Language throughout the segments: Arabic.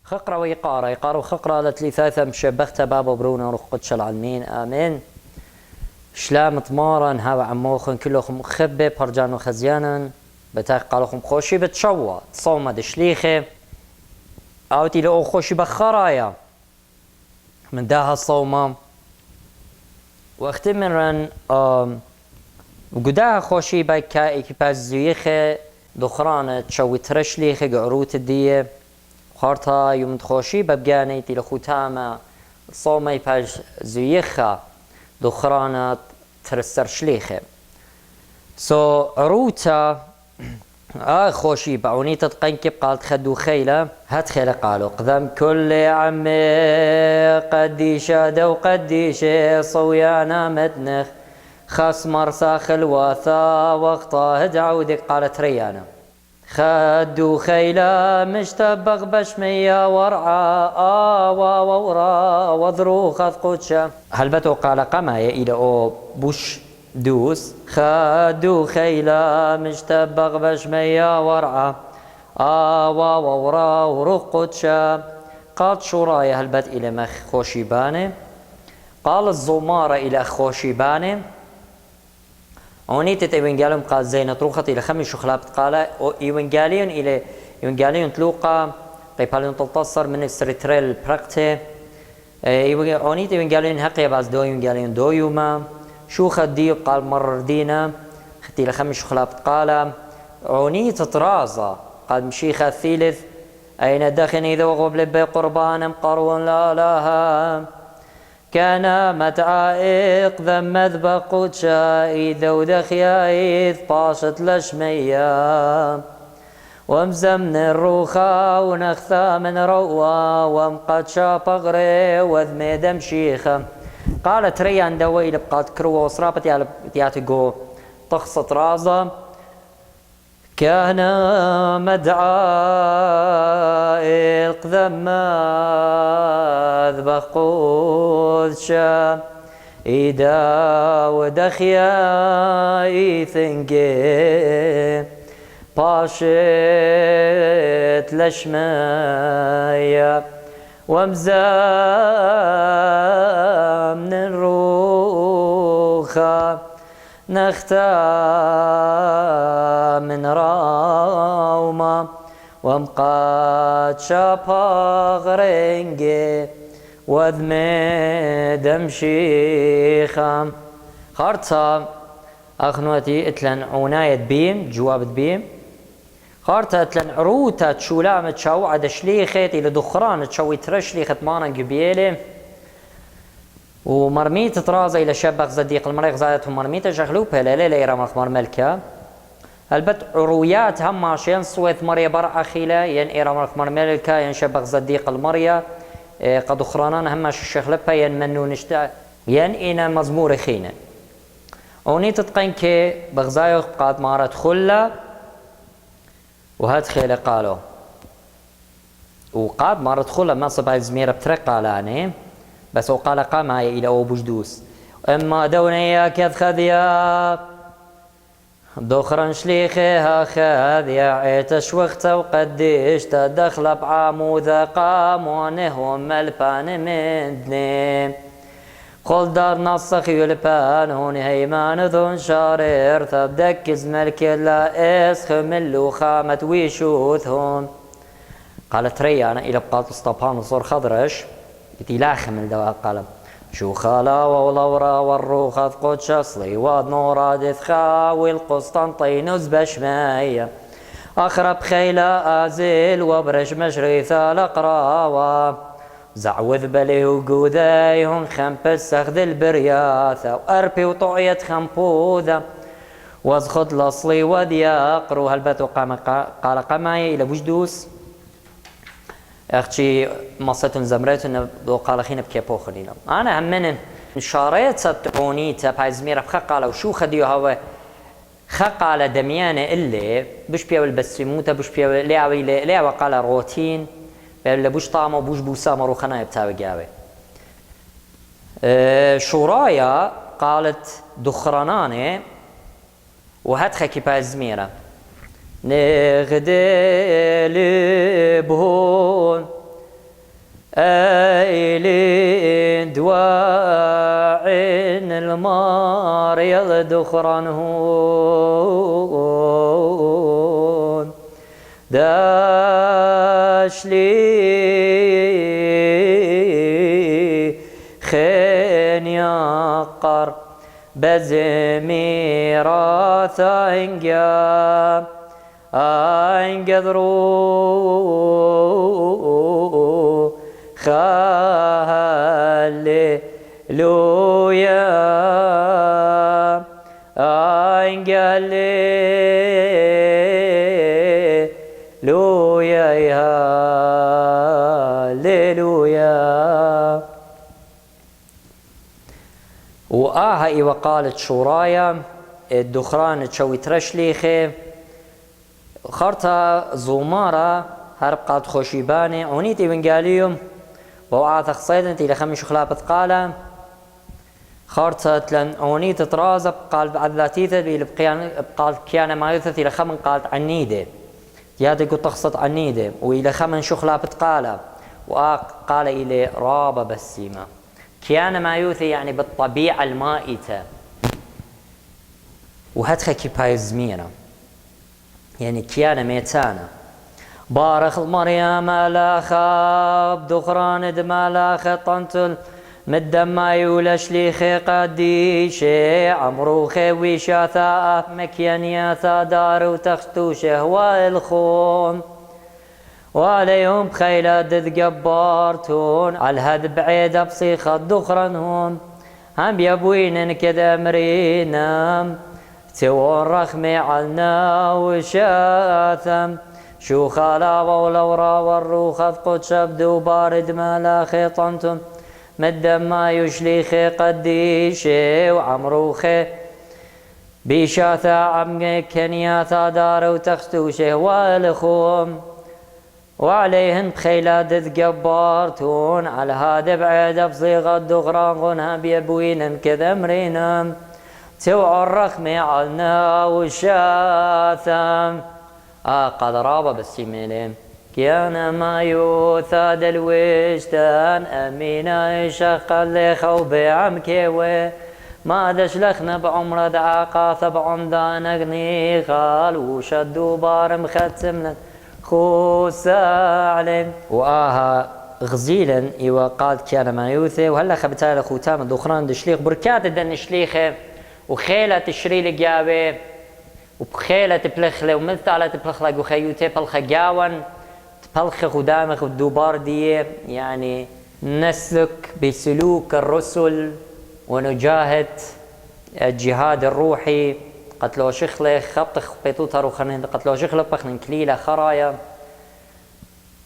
خقرة ويقارة يقارو خقرة لتليثاثة مشبختة بابا برونا روح قدش العالمين آمين. شلام طمارا هاو عموخن كلهم خبة برجانو خزيانا بتاق قالوهم خوشي بتشوى تصومة دشليخة اوتي لو خوشي بخرايا من داها الصومة واختمرا وقداها خوشي باكا اكيباز زيخة دخرانة تشوي ترشليخة قعروت الدية خارتا يوم تخوشي ببقاني تي لخوتاما صومي باج زيخة دخرانة ترسر شليخة عروتا خوشي بعوني تتقنكب قالت خدو خيلة هات خيلة قالوا قدم كل عمي قدي شادة وقدي شي صويانا متنخ خاص مرساخ الواثا وقتها دعودك قالت ريانا خدو خيلة مشتبغ بشمية ورعا وورا وذرو خذ قدشة هلبتو قال قمايا إلى أو بوش دوس خدو خيلة مشتبغ بشمية ورعا وورا وروخ قدشة قالت شورايا هلبت إلى مخ خوشيباني قال الزمارة إلى خوشيباني ونيت إيوانجاليون قال زينة روخت إلى خمس شخلابت قال إيوانجاليون إلى إيوانجاليون تلوقا قيباليون تلتصر من السريتريل براكتي ونيت إيوانجاليون هقيا باز دو إيوانجاليون دو يوما شو خدي قال مرر دينا ختي إلى خمس شخلابت قال ونيت طرازة قال مشيخة الثالث أين دخن إذا وغب لبي قربانا قرون لا لها كان متعائق ذم مذبق قدشا إذا ودخيا إذ طاشت لشمية ومزمن الروخا ونخثا من روا ومقد شابغري وذمي دمشيخة قالت ريان دوي لبقات كروة وصرابت ياتقو تخصت رازة كان مدعائق ذم مذبق قدشا إذا ودخيا إيثنجي باشت لشمايا ومزام من الروخا نختا من راوما ومقاد شابا غرينجي وذمي دمشيخا خارتا أخنوتي اتلن عناية بيم جواب بيم خارتا اتلن عروتا تشولامة تشاو عدا شليخت إلى دخران تشوي ترشليخت مانا قبيلي ومرميت طرازة إلى شبق صديق المريخ زادتهم مرميت شغلوبها ليلة يرى مخمر ملكة البت عرويات هم عشان صوت مريا برع أخيلة ين إيرا مخمر ملكة ين شبق صديق المريا قد خرانان هم شغلبها ين منو نشتع ين إنا مزمور خينة ونيت تقنك بغزايو قاد مارت خلة وهات خيلة قالوا وقاد مارت خلة ما صبع زميرة بترق قالاني بس وقال قامها إلى أبو بجدوس أما دونيا كذ خذيا دخرا شليخها خذيا عيتش وقت وقديش تدخل بعموذا قام ونهم البان من دنيم خل دار نصخ يلبان هون هيمان ذون شارير تبدكز ملك لا اسخ من لوخامة ويشوثهم قالت ريانا إلى بقات اسطبان وصور خضرش إتلاخ من دواء قلم شو خلا ولورا والروخ قدش أصلي واد نورا دثخا والقسطنطينوس بشماية أخرب خيلا أزيل وبرش مشريثة لقراوة زعوذ بلي وقودايهم خمبس سخد البرياثة وأربي وطعية خمبوذة وازخد لصلي ودياقر وهلبتو قال قماي إلى بجدوس أختي مصتون زمرتون وقال خينا بكيبو خلينا أنا همن شاريت ستعوني تبايزمير بخقالة وشو خديو هوا خقالة دميانة اللي بش بيو البسيموتا بش بيو ليعوي قال روتين بيو بوش طعمه بوش بوسامة روخنا يبتاوي قاوي شورايا قالت دخراناني وهاتخا كي بايزميرة نغدي لبهون أيلين دواعين المار يلدخرنهون داش لي خين يقر بزميرات انقذرو خالي لويا انقلي لويا يا ليلويا. وآها وقالت شورايا الدخران تشوي ترشليخي خرطة زومارة هرب قاد خوشيباني عنيتي بنقاليوم وعاثق صيدنتي لخمش خلابة قالة خرطة لن عنيت ترازب قال بعذاتيثة قال كيانا ما يثثي لخمن قالت عنيدة يادي قد تخصت عنيدة وإلى خمن شخلابة قالة وقال إلي رابة بسيمة كيانا ما يوثي يعني بالطبيعة المائتة وهتخا كيباي زميرة يعني كيانا ميتانا بارخ مريم لاخا بدخران دمالاخ طنتل مدما يولش ليخي قديشي عمروخي ويشاثا مكيانياثا دار وتختو شهوى الخون وعليهم بخيلة دد قبارتون عالهد بعيدة بصيخة دخرنهون هم يبوين كذا مرينام تون رخمي عنا وشاثم شو خلاوة ولورا والروخة قدش بدو بارد ملاخي طنتم مدام ما يشليخي قديشي وعمروخي بيشاثا عمق كنياثا دار وتختوشي والخوم وعليهن بخيلة دد قبارتون على هذا بعيد بصيغة دغران غنها بيبوين كذا مرينام توعى الرخمي عنا وشاثم قد رابا بالسيميلين كيانا ما يوثاد الوجدان أمينا يشق اللي خوبي عم كيوي ما دشلخنا بعمر دعاقا ثبعن دانقني خال وشدو بار مختمنا خوسا عليم وآها غزيلا إيوا قال كيانا ما يوثي وهلا خبتال خوتام الدخران دشليخ بركات الدن شليخه وخيلة تشري لقاوي وبخيلة تبلخلة ومثالة تبلخلة وخيوتي بلخة جاون تبلخ خدامك والدوبار دي يعني نسلك بسلوك الرسل ونجاهد الجهاد الروحي قتلو شخلة خبطخ بيتوتها روخنين قتلو شخلة بخنين كليلة خرايا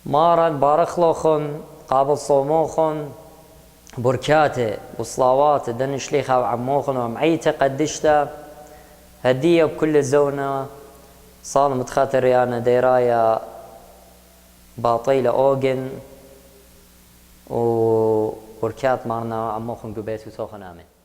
مارن بارخلوخن قابل صوموخن بركاتي وصلاوات دن شليخة وعموخن ومعيته قدشته هدية بكل زونة صار متخاطر ريانا ديرايا باطيلة أوجن وبركات مارنا عموخن قبيت وسوخن آمين.